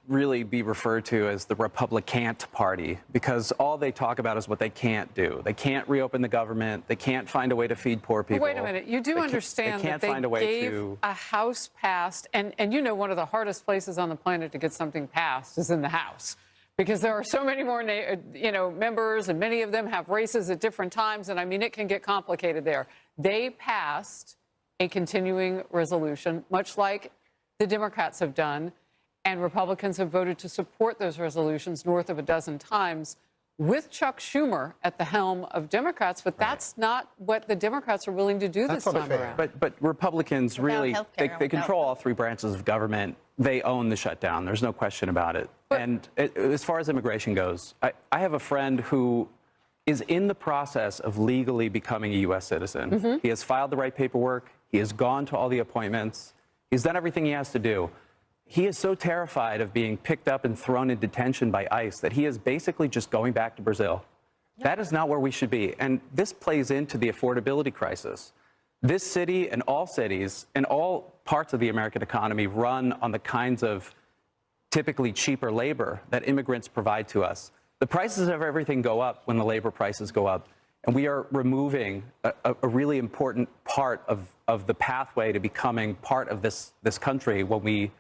really be referred to as the Republicant Party because all they talk about is what they can't do. They can't reopen the government. They can't find a way to feed poor people. Wait a minute. You do understand that they gave a House passed, and you know one of the hardest places on the planet to get something passed is in the House, because there are so many more members, and many of them have races at different times, and I mean, it can get complicated there. They passed a continuing resolution, much like the Democrats have done, and Republicans have voted to support those resolutions north of a dozen times with Chuck Schumer at the helm of Democrats, but that's not what the Democrats are willing to do this time around. But Republicans really, they control all three branches of government. They own the shutdown. There's no question about it. And as far as immigration goes, I have a friend who is in the process of legally becoming a U.S. citizen. He has filed the right paperwork. He has gone to all the appointments. He's done everything he has to do. He is so terrified of being picked up and thrown in detention by ICE that he is basically just going back to Brazil. That is not where we should be. And this plays into the affordability crisis. This city and all cities and all parts of the American economy run on the kinds of typically cheaper labor that immigrants provide to us. The prices of everything go up when the labor prices go up. And we are removing a really important part of the pathway to becoming part of this country when we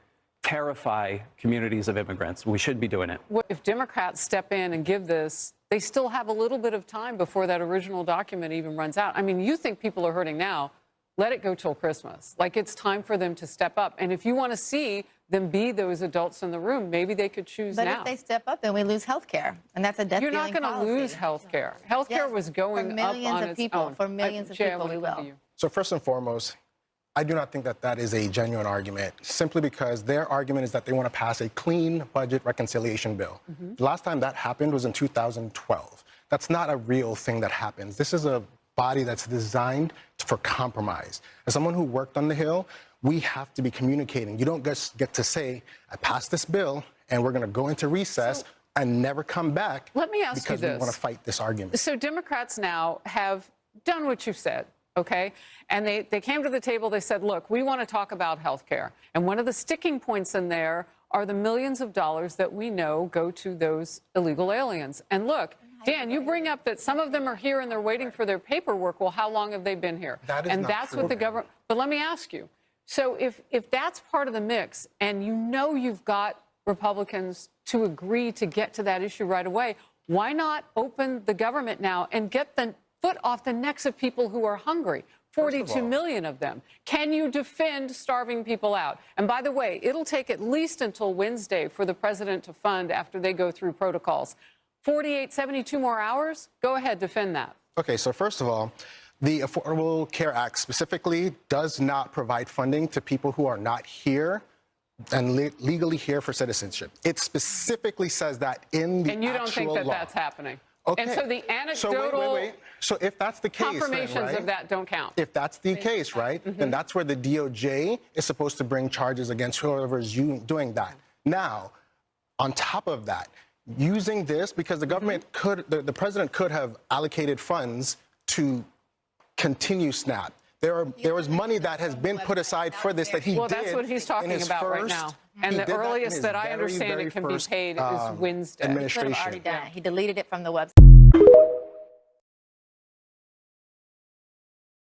terrify communities of immigrants. We should be doing it. If Democrats step in and give this, they still have a little bit of time before that original document even runs out. I mean, you think people are hurting now. Let it go till Christmas. Like, it's time for them to step up. And if you want to see them be those adults in the room, maybe they could choose now. But if they step up, then we lose health care. And that's a death-dealing policy. You're not going to lose health care. Health care was going up on its own. For millions of people, we will. So first and foremost, I do not think that that is a genuine argument, simply because their argument is that they want to pass a clean budget reconciliation bill. The last time that happened was in 2012. That's not a real thing that happens. This is a body that's designed for compromise. As someone who worked on the Hill, we have to be communicating. You don't just get to say, I passed this bill and we're going to go into recess and never come back. Let me ask you this. Because we want to fight this argument. So Democrats now have done what you've said. Okay. And they came to the table. They said, look, we want to talk about health care. And one of the sticking points in there are the millions of dollars that we know go to those illegal aliens. And look, Dan, you bring up that some of them are here and they're waiting for their paperwork. Well, how long have they been here? That is and not that's true. what the government. But let me ask you. So if that's part of the mix, and you know you've got Republicans to agree to get to that issue right away, why not open the government now and get the foot off the necks of people who are hungry? 42 million of them. Can you defend starving people out? And by the way, it'll take at least until Wednesday for the president to fund after they go through protocols. 72 more hours? Go ahead, defend that. Okay, so first of all, the Affordable Care Act specifically does not provide funding to people who are not here and legally here for citizenship. It specifically says that in the actual law. And you don't think that that's happening? Okay. And so the anecdotal So if that's the case, confirmations of that don't count. If that's the case, right, then that's where the DOJ is supposed to bring charges against whoever is doing that. Now, on top of that, using this, because the government could, the president could have allocated funds to continue SNAP. There was money that has been put aside for this that he did. Well, that's what he's talking about right now. And the earliest that I understand it can be paid is Wednesday. Administration. He deleted it from the website.